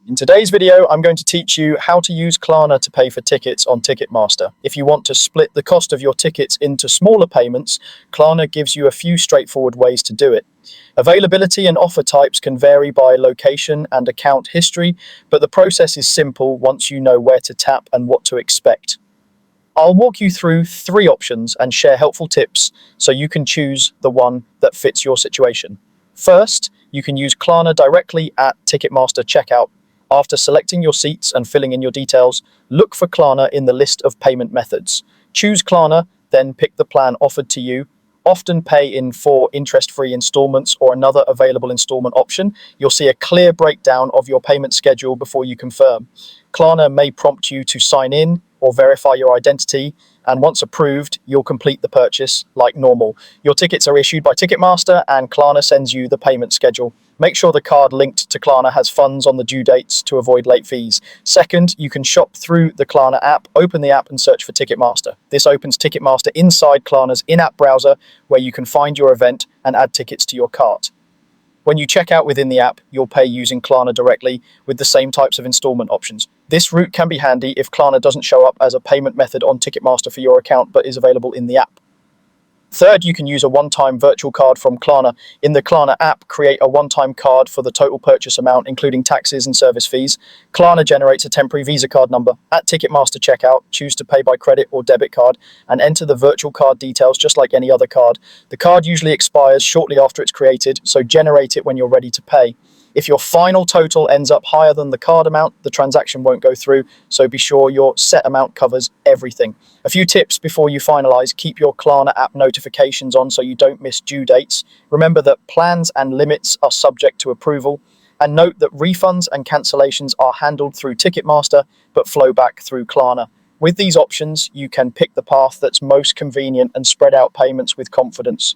In today's video, I'm going to teach you how to use Klarna to pay for tickets on Ticketmaster. If you want to split the cost of your tickets into smaller payments, Klarna gives you a few straightforward ways to do it. Availability and offer types can vary by location and account history, but the process is simple once you know where to tap and what to expect. I'll walk you through 3 options and share helpful tips so you can choose the one that fits your situation. First, you can use Klarna directly at Ticketmaster checkout. After selecting your seats and filling in your details, look for Klarna in the list of payment methods. Choose Klarna, then pick the plan offered to you. Often pay in 4 interest-free installments or another available installment option. You'll see a clear breakdown of your payment schedule before you confirm. Klarna may prompt you to sign in or verify your identity, and once approved, you'll complete the purchase like normal. Your tickets are issued by Ticketmaster and Klarna sends you the payment schedule. Make sure the card linked to Klarna has funds on the due dates to avoid late fees. Second, you can shop through the Klarna app. Open the app and search for Ticketmaster. This opens Ticketmaster inside Klarna's in-app browser, where you can find your event and add tickets to your cart. When you check out within the app, you'll pay using Klarna directly with the same types of installment options. This route can be handy if Klarna doesn't show up as a payment method on Ticketmaster for your account but is available in the app. Third, you can use a one-time virtual card from Klarna. In the Klarna app, create a one-time card for the total purchase amount, including taxes and service fees. Klarna generates a temporary Visa card number. At Ticketmaster checkout, choose to pay by credit or debit card and enter the virtual card details just like any other card. The card usually expires shortly after it's created, so generate it when you're ready to pay. If your final total ends up higher than the card amount, the transaction won't go through, so be sure your set amount covers everything. A few tips before you finalize: keep your Klarna app notifications on so you don't miss due dates. Remember that plans and limits are subject to approval. And note that refunds and cancellations are handled through Ticketmaster but flow back through Klarna. With these options, you can pick the path that's most convenient and spread out payments with confidence.